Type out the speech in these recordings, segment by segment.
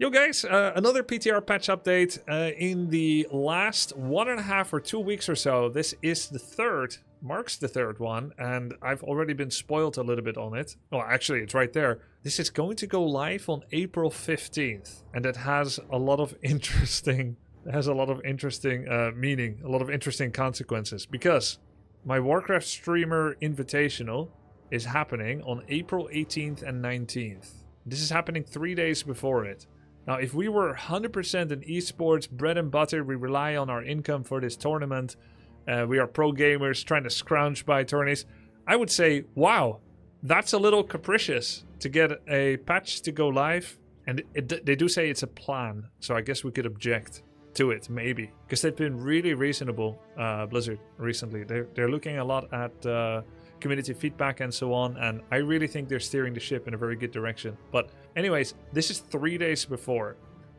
Yo guys, another PTR patch update in the last 1.5 or 2 weeks or so. This is the third, marks the third one, and I've already been spoiled a little bit on it. Well, actually, it's right there. This is going to go live on April 15th, and it has a lot of interesting, meaning, a lot of interesting consequences, because my Warcraft streamer invitational is happening on April 18th and 19th. This is happening 3 days before it. Now, if we were 100% in esports, bread and butter, we rely on our income for this tournament, we are pro gamers trying to scrounge by tourneys, I would say, wow, that's a little capricious to get a patch to go live. And they do say it's a plan, so I guess we could object to it, maybe. Because they've been really reasonable, Blizzard, recently. They're looking a lot at community feedback and so on, and I really think they're steering the ship in a very good direction. But anyways, this is 3 days before,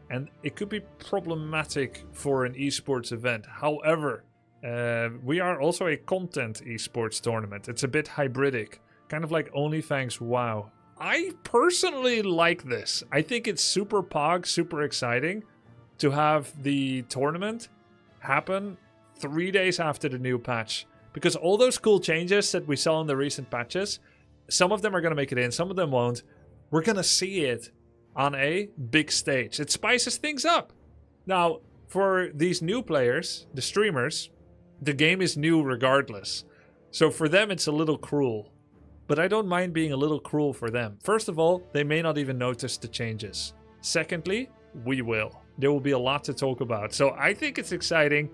and it could be problematic for an esports event. However, we are also a content esports tournament. It's a bit hybridic, kind of like OnlyFans WoW. I personally like this. I think it's super pog, super exciting to have the tournament happen 3 days after the new patch. Because all those cool changes that we saw in the recent patches, some of them are going to make it in, some of them won't. We're going to see it on a big stage. It spices things up. Now, for these new players, the streamers, the game is new regardless. So for them, it's a little cruel. But I don't mind being a little cruel for them. First of all, they may not even notice the changes. Secondly, we will. There will be a lot to talk about. So I think it's exciting.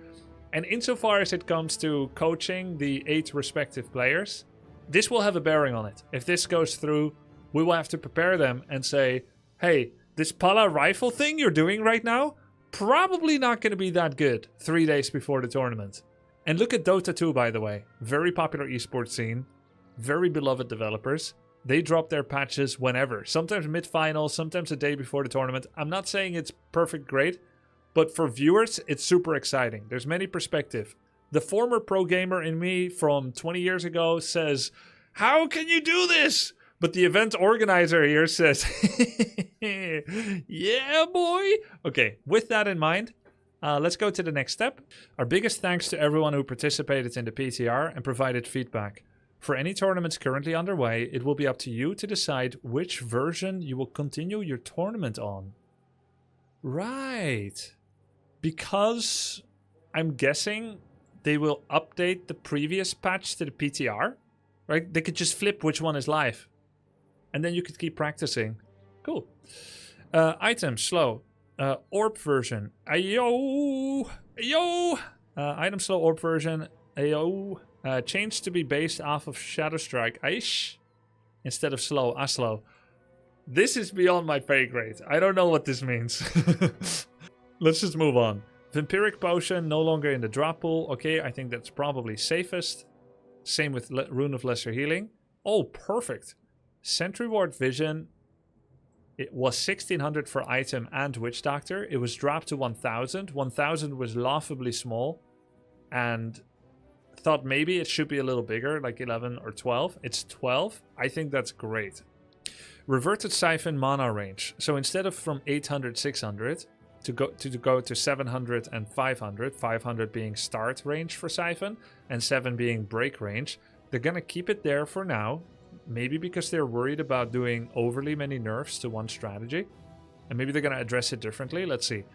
And insofar as it comes to coaching the 8 respective players, this will have a bearing on it. If this goes through, we will have to prepare them and say, hey, this Pala rifle thing you're doing right now, probably not going to be that good 3 days before the tournament. And look at Dota 2, by the way. Very popular esports scene. Very beloved developers. They drop their patches whenever. Sometimes mid-final, sometimes a day before the tournament. I'm not saying it's perfect great, but for viewers, it's super exciting. There's many perspectives. The former pro gamer in me from 20 years ago says, how can you do this? But the event organizer here says, yeah, boy. Okay, with that in mind, let's go to the next step. Our biggest thanks to everyone who participated in the PTR and provided feedback. For any tournaments currently underway, it will be up to you to decide which version you will continue your tournament on. Right. Because I'm guessing they will update the previous patch to the PTR, right? They could just flip which one is live. And then you could keep practicing. Cool. Items, slow. Orb version. Ayo! Ayo! Item slow orb version. Ayo. Change to be based off of Shadow Strike. Aish. Instead of slow. Aslow. This is beyond my pay grade. I don't know what this means. Let's just move on. Vampiric Potion, no longer in the drop pool. Okay, I think that's probably safest. Same with Rune of Lesser Healing. Oh, perfect. Sentry Ward Vision. It was 1600 for item and Witch Doctor. It was dropped to 1000. 1000 was laughably small. And thought maybe it should be a little bigger, like 11 or 12. It's 12. I think that's great. Reverted Siphon mana range. So instead of from 800, 600... To go to 700 and 500, 500 being start range for Siphon, and 7 being break range. They're going to keep it there for now, maybe because they're worried about doing overly many nerfs to one strategy, and maybe they're going to address it differently. Let's see.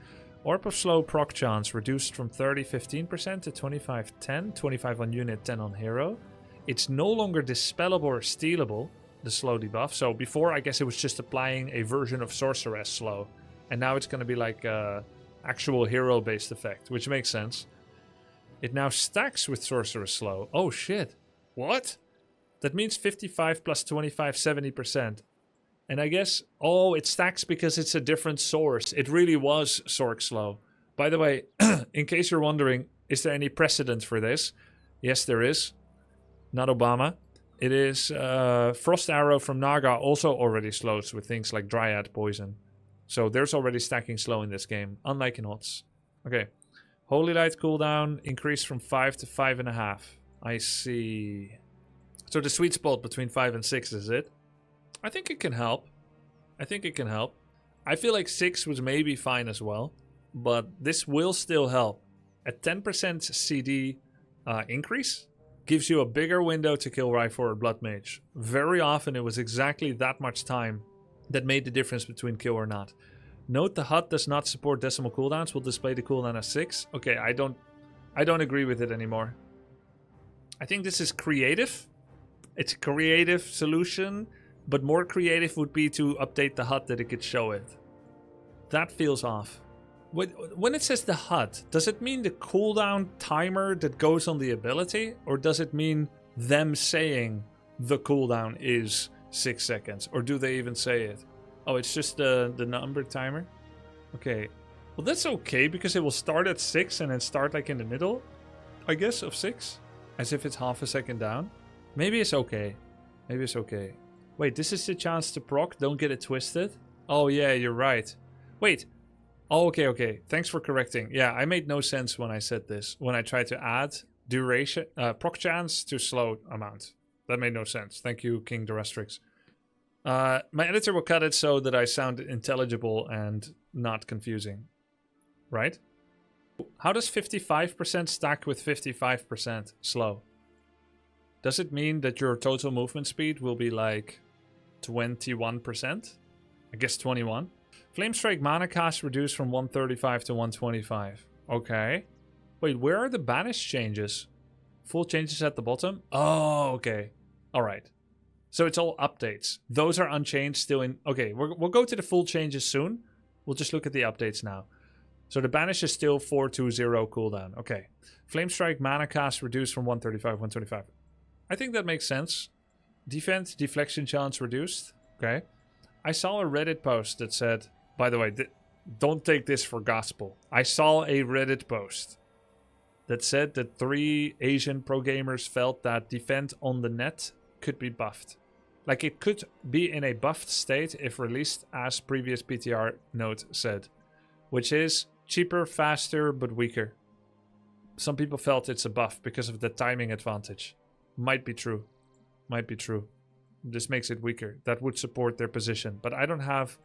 Orb of Slow proc chance reduced from 30-15% to 25-10, 25 on unit, 10 on hero. It's no longer dispellable or stealable, the slow debuff. So before, I guess it was just applying a version of Sorceress slow. And now it's going to be like actual hero-based effect, which makes sense. It now stacks with Sorcerer's Slow. Oh, shit. What? That means 55 plus 25, 70%. And I guess, oh, it stacks because it's a different source. It really was Sorc Slow. By the way, in case you're wondering, is there any precedent for this? Yes, there is. Not Obama. It is Frost Arrow from Naga also already slows with things like Dryad Poison. So there's already stacking slow in this game, unlike in HOTS. Okay. Holy Light cooldown increased from 5 to 5.5. I see. So the sweet spot between 5 and 6 is it? I think it can help. I feel like 6 was maybe fine as well, but this will still help. A 10% CD increase gives you a bigger window to kill Rifle or Blood Mage. Very often it was exactly that much time that made the difference between kill or not. Note the HUD does not support decimal cooldowns, will display the cooldown as 6. Okay, I don't agree with it anymore. I think this is creative. It's a creative solution, but more creative would be to update the HUD that it could show it. That feels off. When it says the HUD, does it mean the cooldown timer that goes on the ability? Or does it mean them saying the cooldown is 6 seconds? Or do they even say it? Oh, it's just the number timer? Okay. Well, that's okay, because it will start at 6 and then start like in the middle, I guess, of 6. As if it's half a second down. Maybe it's okay. Maybe it's okay. Wait, this is the chance to proc. Don't get it twisted. Oh, yeah, you're right. Wait. Oh, okay. Thanks for correcting. Yeah, I made no sense when I said this. When I tried to add duration, proc chance to slow amount. That made no sense. Thank you, King Durastrix. My editor will cut it so that I sound intelligible and not confusing. Right? How does 55% stack with 55% slow? Does it mean that your total movement speed will be like 21%? I guess 21. Flamestrike mana cost reduced from 135 to 125. Okay. Wait, where are the banish changes? Full changes at the bottom? Oh, okay. Alright. So it's all updates. Those are unchanged still in... Okay, we'll go to the full changes soon. We'll just look at the updates now. So the banish is still 420 cooldown. Okay. Flamestrike mana cost reduced from 135 to 125. I think that makes sense. Defense, deflection chance reduced. Okay. I saw a Reddit post that said... By the way, don't take this for gospel. I saw a Reddit post that said that 3 Asian pro gamers felt that defend on the net could be buffed. Like it could be in a buffed state if released, as previous PTR note said. Which is cheaper, faster, but weaker. Some people felt it's a buff because of the timing advantage. Might be true. Might be true. This makes it weaker. That would support their position. But I don't have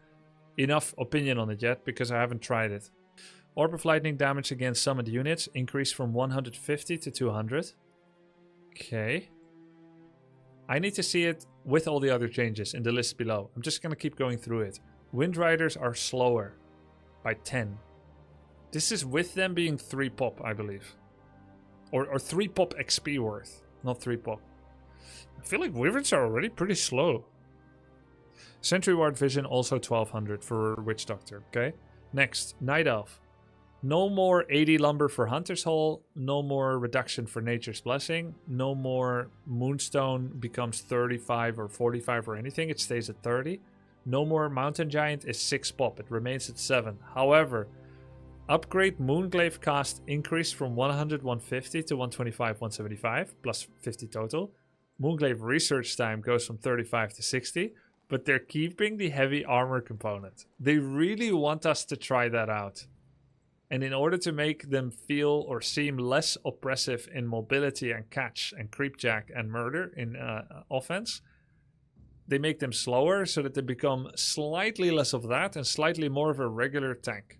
enough opinion on it yet because I haven't tried it. Orb of Lightning damage against summoned units increased from 150 to 200. Okay. I need to see it with all the other changes in the list below. I'm just going to keep going through it. Wind Riders are slower by 10. This is with them being 3 pop, I believe. Or 3 pop XP worth, not 3 pop. I feel like Wyverns are already pretty slow. Sentry Ward Vision also 1200 for Witch Doctor, okay? Next, Night Elf. No more 80 lumber for Hunter's Hole. No more reduction for Nature's Blessing. No more Moonstone becomes 35 or 45 or anything. It stays at 30. No more Mountain Giant is 6 pop. It remains at 7. However, upgrade Moonglaive cost increased from 100, 150 to 125, 175, plus 50 total. Moonglaive research time goes from 35 to 60. But they're keeping the heavy armor component. They really want us to try that out. And in order to make them feel or seem less oppressive in mobility and catch and creepjack and murder in offense, they make them slower so that they become slightly less of that and slightly more of a regular tank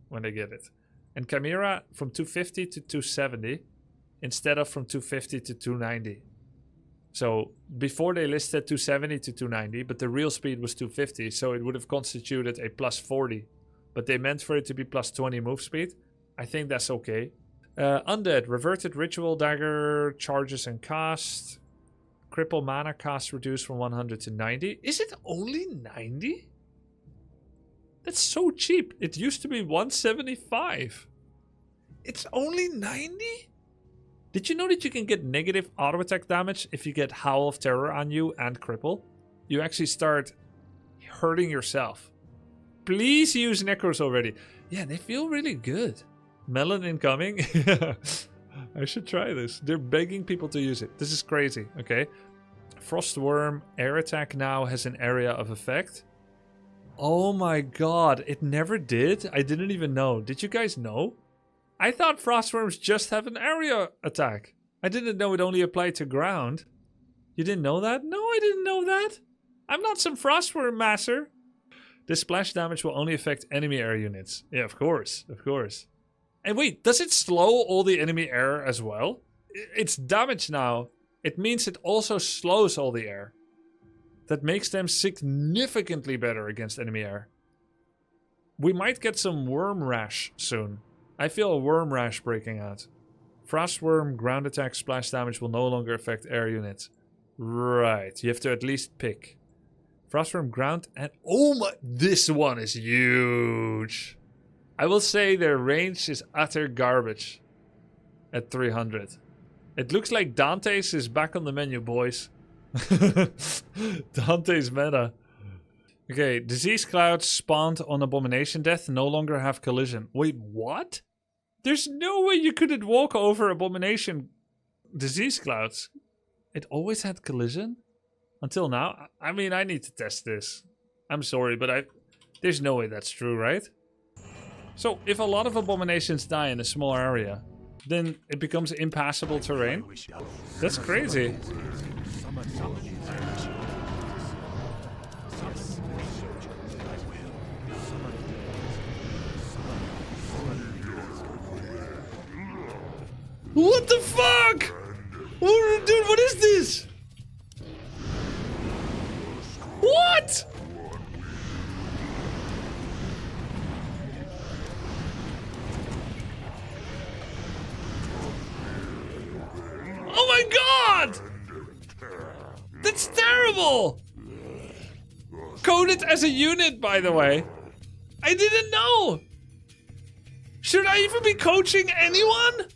when they get it. And Chimera from 250 to 270 instead of from 250 to 290. So before they listed 270 to 290, but the real speed was 250, so it would have constituted a plus 40. But they meant for it to be plus 20 move speed. I think that's okay. Undead, reverted ritual dagger, charges and cost. Cripple mana cost reduced from 100 to 90. Is it only 90? That's so cheap. It used to be 175. It's only 90? Did you know that you can get negative auto attack damage if you get Howl of Terror on you and Cripple? You actually start hurting yourself. Please use Necros already. Yeah, they feel really good. Melon incoming. I should try this. They're begging people to use it. This is crazy, okay? Frostworm, air attack now has an area of effect. Oh my god, it never did? I didn't even know. Did you guys know? I thought Frostworms just have an area attack. I didn't know it only applied to ground. You didn't know that? No, I didn't know that. I'm not some Frostworm master. This splash damage will only affect enemy air units. Yeah, of course, of course. And wait, does it slow all the enemy air as well? It's damage now. It means it also slows all the air. That makes them significantly better against enemy air. We might get some worm rash soon. I feel a worm rash breaking out. Frostworm, ground attack, splash damage will no longer affect air units. Right, you have to at least pick. Frostworm, ground, and oh my, this one is huge. I will say their range is utter garbage at 300. It looks like Dante's is back on the menu, boys. Dante's meta. Okay, disease clouds spawned on Abomination Death no longer have collision. Wait, what? There's no way you couldn't walk over Abomination disease clouds. It always had collision? Until now? I mean, I need to test this. I'm sorry, but there's no way that's true, right? So, if a lot of Abominations die in a small area, then it becomes impassable terrain? That's crazy. What the fuck? Oh, dude, what is this? What? Oh my god! That's terrible! Coded as a unit, by the way. I didn't know! Should I even be coaching anyone?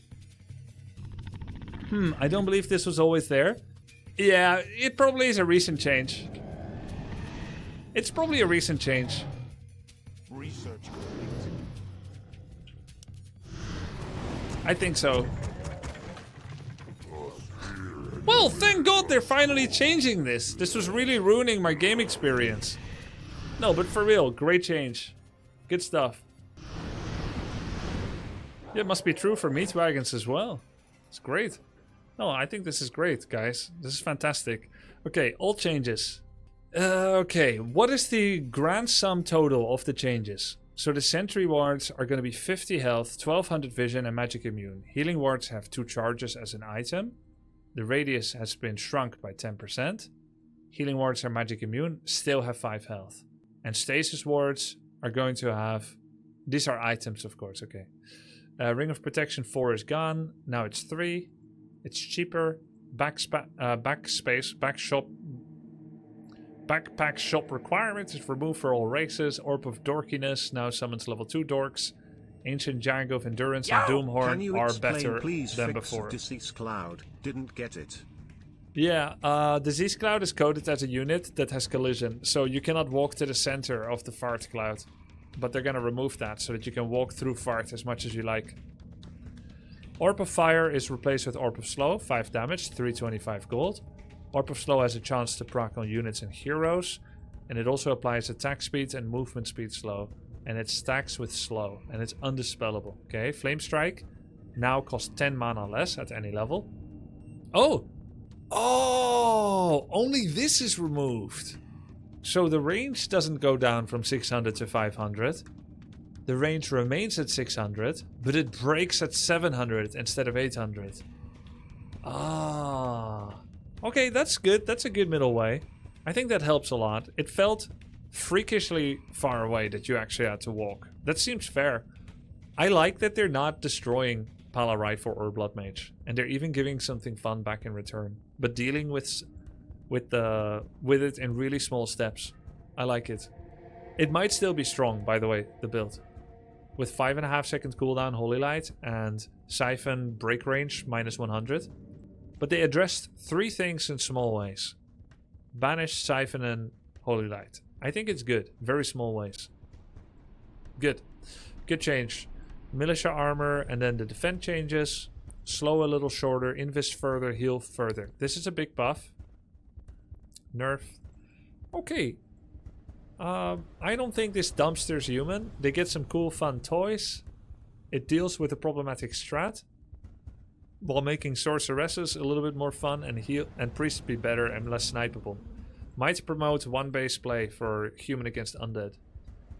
I don't believe this was always there. Yeah, it probably is a recent change. It's probably a recent change. Research. I think so. Well, thank God they're finally changing this. This was really ruining my game experience. No, but for real, great change. Good stuff. Yeah, it must be true for meat wagons as well. It's great. No, I think this is great, guys. This is fantastic. Okay, all changes. Okay, what is the grand sum total of the changes? So the sentry wards are going to be 50 health, 1200 vision and magic immune. Healing wards have 2 charges as an item. The radius has been shrunk by 10%. Healing wards are magic immune, still have 5 health. And stasis wards are going to have... These are items, of course, okay. Ring of Protection 4 is gone. Now it's 3. It's cheaper. Backpack shop requirement is removed for all races. Orb of Dorkiness now summons level 2 dorks. Ancient Django of Endurance and Doomhorn are better than before. Disease Cloud, didn't get it. Yeah, Disease Cloud is coded as a unit that has collision, so you cannot walk to the center of the Fart Cloud. But they're gonna remove that so that you can walk through Fart as much as you like. Orb of Fire is replaced with Orb of Slow, 5 damage, 325 gold. Orb of Slow has a chance to proc on units and heroes, and it also applies attack speed and movement speed slow. And it stacks with slow, and it's undispellable. Okay, Flame Strike now costs 10 mana less at any level. Oh! Oh! Only this is removed. So the range doesn't go down from 600 to 500. The range remains at 600, but it breaks at 700 instead of 800. Ah. Okay, that's good. That's a good middle way. I think that helps a lot. It felt freakishly far away that you actually had to walk. That seems fair. I like that they're not destroying Palarai or Blood Mage, and they're even giving something fun back in return, but dealing with it in really small steps. I like it. It might still be strong, by the way, the build, with 5.5 second cooldown Holy Light and Siphon break range -100. But they addressed 3 things in small ways: Banish, Siphon, and Holy Light. I think it's good. Very small ways. Good. Good change. Militia armor and then the defense changes. Slow a little shorter, invis further, heal further. This is a big buff. Nerf. Okay. I don't think this dumpster's human. They get some cool fun toys. It deals with a problematic strat, while making sorceresses a little bit more fun and heal and priests be better and less snipeable. Might promote one base play for human against undead.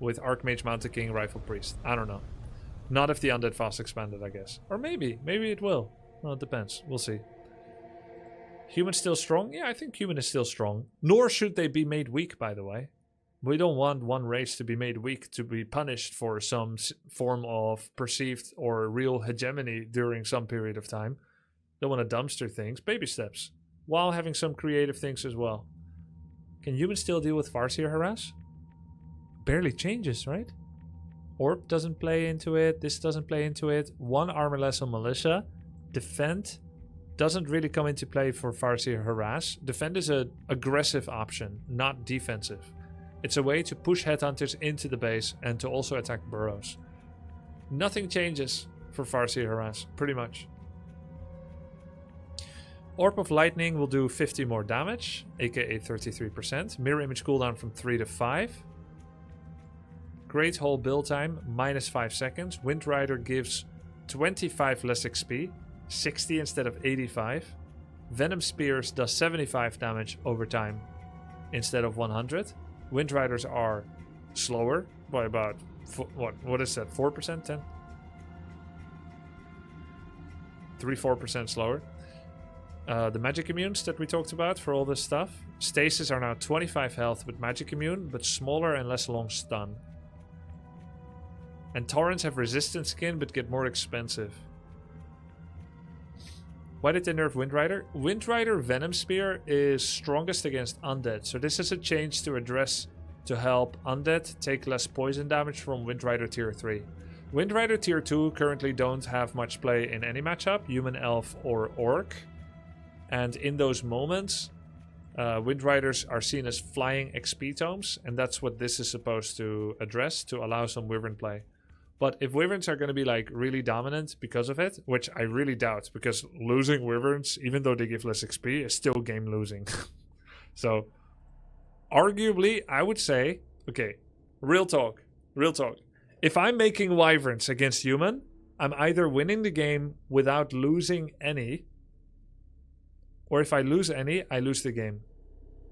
with Archmage, Mounted King, Rifle Priest. I don't know. Not if the Undead fast expanded, I guess. Or maybe. Maybe it will. Well, it depends. We'll see. Human still strong? Yeah, I think human is still strong. Nor should they be made weak, by the way. We don't want one race to be made weak to be punished for some form of perceived or real hegemony during some period of time. Don't want to dumpster things. Baby steps. While having some creative things as well. Can humans still deal with Farseer harass? Barely changes, right? Orb doesn't play into it. This doesn't play into it. 1 armor less on Militia. Defend doesn't really come into play for Farseer harass. Defend is an aggressive option, not defensive. It's a way to push headhunters into the base and to also attack burrows. Nothing changes for Farseer harass, pretty much. Orb of Lightning will do 50 more damage, aka 33%. Mirror Image cooldown from 3 to 5. Great Hole build time, minus 5 seconds. Wind Rider gives 25 less XP, 60 instead of 85. Venom Spears does 75 damage over time instead of 100. Wind Riders are slower by about, what is that, 4%, 10? 3-4% slower. The magic immunes that we talked about for all this stuff. Stasis are now 25 health with magic immune, but smaller and less long stun. And Torrents have resistant skin, but get more expensive. Why did they nerf Wind Rider? Wind Rider Venom Spear is strongest against Undead, so this is a change to address to help Undead take less poison damage from Wind Rider Tier 3. Wind Rider Tier 2 currently don't have much play in any matchup, Human, Elf, or Orc. And in those moments, Wind Riders are seen as flying XP tomes, and that's what this is supposed to address, to allow some Wyvern play. But if Wyverns are going to be like really dominant because of it, which I really doubt, because losing Wyverns, even though they give less XP, is still game losing. So, arguably, I would say, okay, real talk. If I'm making Wyverns against human, I'm either winning the game without losing any, or if I lose any, I lose the game.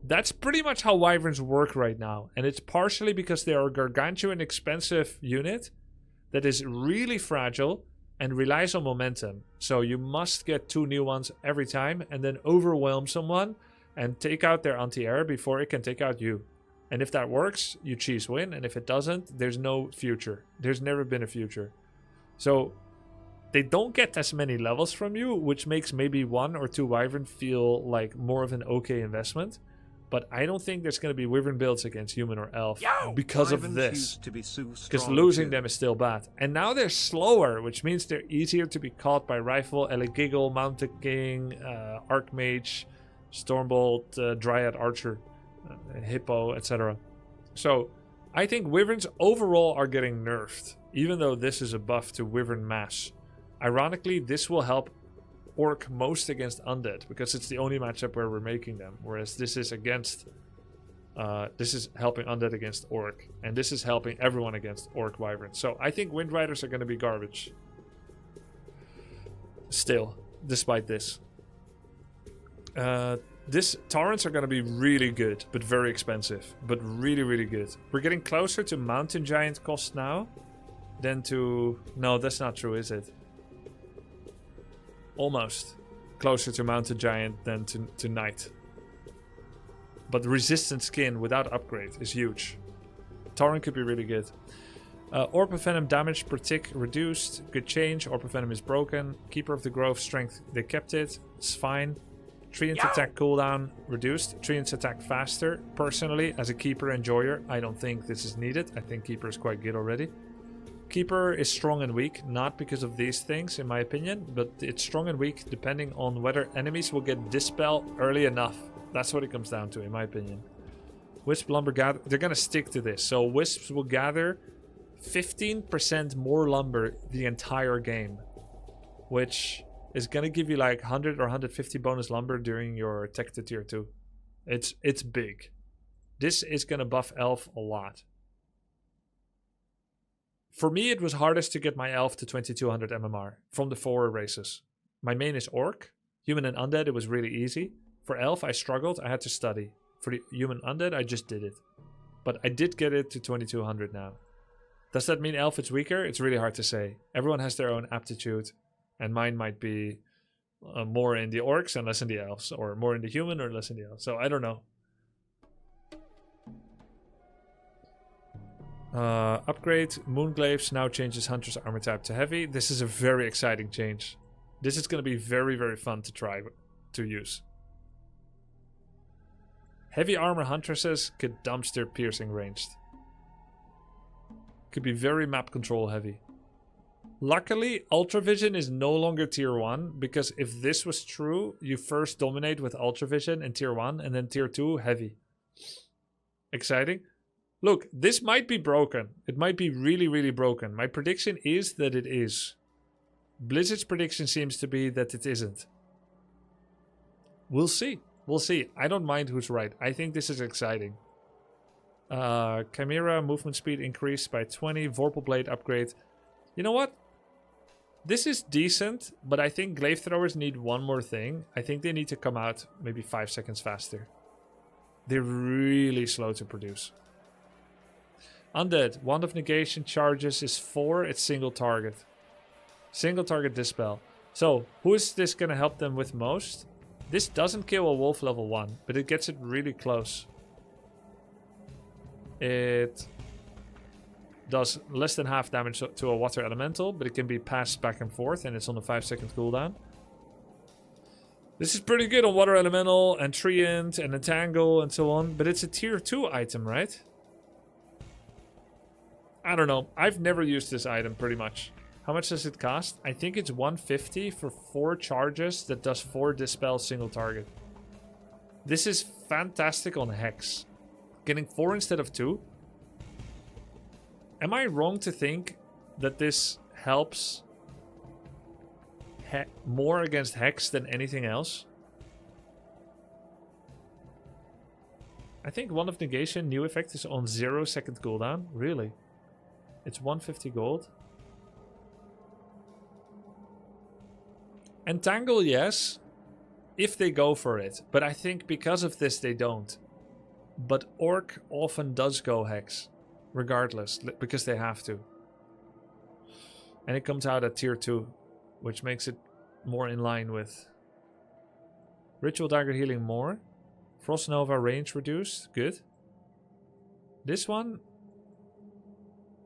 That's pretty much how Wyverns work right now. And it's partially because they are a gargantuan expensive unit that is really fragile and relies on momentum. So you must get 2 new ones every time and then overwhelm someone and take out their anti-air before it can take out you. And if that works, you cheese win. And if it doesn't, there's no future. There's never been a future. So they don't get as many levels from you, which makes maybe 1 or 2 Wyvern feel like more of an okay investment. But I don't think there's going to be Wyvern builds against human or elf because of this. Because losing them is still bad. And now they're slower, which means they're easier to be caught by Rifle, Elegiggle, Mounted King, Archmage, Stormbolt, Dryad Archer, Hippo, etc. So I think Wyverns overall are getting nerfed, even though this is a buff to Wyvern mass. Ironically, this will help Orc most against Undead, because it's the only matchup where we're making them, whereas this is against this is helping Undead against Orc, and this is helping everyone against Orc Wyvern. So I think Wind Riders are going to be garbage still, despite this. This Torrents are going to be really good, but very expensive, but really good. We're getting closer to Mountain Giant cost now than to... No, that's not true, is it? Almost closer to Mountain Giant than to Knight. But resistant skin without upgrade is huge. Torrent could be really good. Orb of Venom damage per tick reduced. Good change. Orb of Venom is broken. Keeper of the Grove strength, they kept it. It's fine. Treant's attack cooldown reduced. Treant's attack faster. Personally, as a Keeper enjoyer, I don't think this is needed. I think Keeper is quite good already. Keeper is strong and weak, not because of these things in my opinion, but it's strong and weak depending on whether enemies will get Dispel early enough. That's what it comes down to in my opinion. Wisp lumber gather, they're gonna stick to this. So wisps will gather 15% more lumber the entire game, which is gonna give you like 100 or 150 bonus lumber during your tech to tier 2. It's big. This is gonna buff elf a lot. For me, it was hardest to get my elf to 2200 MMR from the 4 races. My main is Orc. Human and Undead, it was really easy. For elf, I struggled. I had to study. For the human Undead, I just did it. But I did get it to 2200 now. Does that mean Elf is weaker? It's really hard to say. Everyone has their own aptitude. And mine might be more in the orcs and less in the elves. Or more in the human or less in the elves. So I don't know. Upgrade. Moonglaves now changes Hunter's armor type to heavy. This is a very exciting change. This is going to be very, very fun to try to use. Heavy armor Huntresses could dumpster piercing ranged. Could be very map control heavy. Luckily, Ultravision is no longer tier 1, because if this was true, you first dominate with Ultravision in tier 1 and then tier 2 heavy. Exciting. Look, this might be broken. It might be really, really broken. My prediction is that it is. Blizzard's prediction seems to be that it isn't. We'll see. We'll see. I don't mind who's right. I think this is exciting. Chimera movement speed increased by 20. Vorpal Blade upgrade. You know what? This is decent, but I think Glaive Throwers need one more thing. I think they need to come out maybe 5 seconds faster. They're really slow to produce. Undead. Wand of Negation charges is 4. It's single target. Single target Dispel. So, who is this going to help them with most? This doesn't kill a wolf level 1, but it gets it really close. It does less than half damage to a water elemental, but it can be passed back and forth, and it's on a 5-second cooldown. This is pretty good on water elemental and treant and entangle and so on, but it's a tier 2 item, right? I don't know. I've never used this item pretty much. How much does it cost? I think it's 150 for 4 charges that does 4 dispel single target. This is fantastic on Hex. Getting 4 instead of 2. Am I wrong to think that this helps more against Hex than anything else? I think Wand of Negation new effect is on 0-second cooldown. Really? It's 150 gold. Entangle, yes, if they go for it. But I think because of this, they don't. But Orc often does go Hex, regardless, because they have to. And it comes out at tier 2, which makes it more in line with Ritual Dagger healing more. Frost Nova range reduced, good. This one,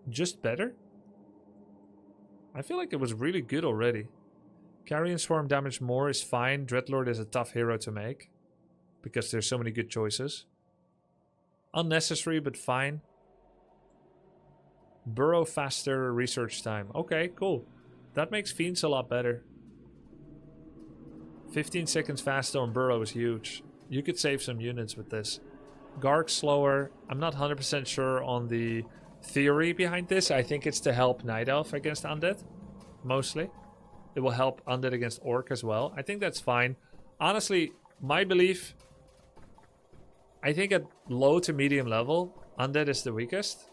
just better. I feel like it was really good already. Carrion Swarm damage more is fine. Dreadlord is a tough hero to make, because there's so many good choices. Unnecessary, but fine. Burrow faster research time. Okay, cool. That makes Fiends a lot better. 15 seconds faster on Burrow is huge. You could save some units with this. Garg slower. I'm not 100% sure on the theory behind this. I think it's to help Night Elf against Undead, mostly. It will help Undead against Orc as well. I think that's fine. Honestly, my belief, I think at low to medium level, Undead is the weakest.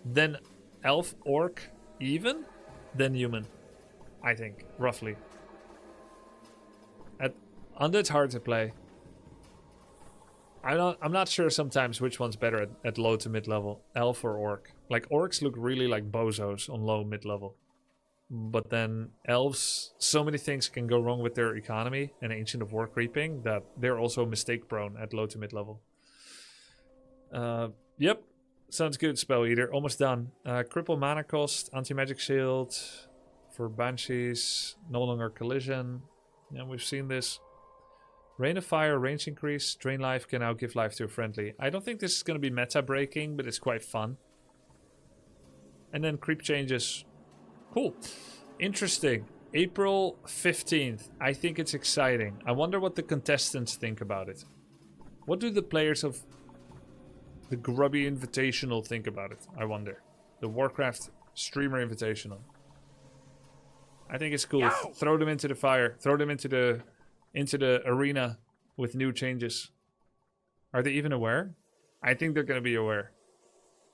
Then Elf, Orc, even. Then Human, I think, roughly. Undead's hard to play. I'm not sure sometimes which one's better at low to mid level, Elf or Orc. Like Orcs look really like bozos on low mid level, but then Elves, so many things can go wrong with their economy and Ancient of War creeping that they're also mistake prone at low to mid level. Yep, sounds good. Spell Eater, almost done. Cripple mana cost, anti-magic shield for Banshees, no longer collision. Yeah, we've seen this. Rain of Fire, range increase, drain life, can now give life to a friendly. I don't think this is going to be meta breaking, but it's quite fun. And then creep changes. Cool. Interesting. April 15th. I think it's exciting. I wonder what the contestants think about it. What do the players of the Grubby Invitational think about it? I wonder. The Warcraft Streamer Invitational. I think it's cool. No! Throw them into the fire. Throw them into the arena with new changes. Are they even aware? I think they're going to be aware.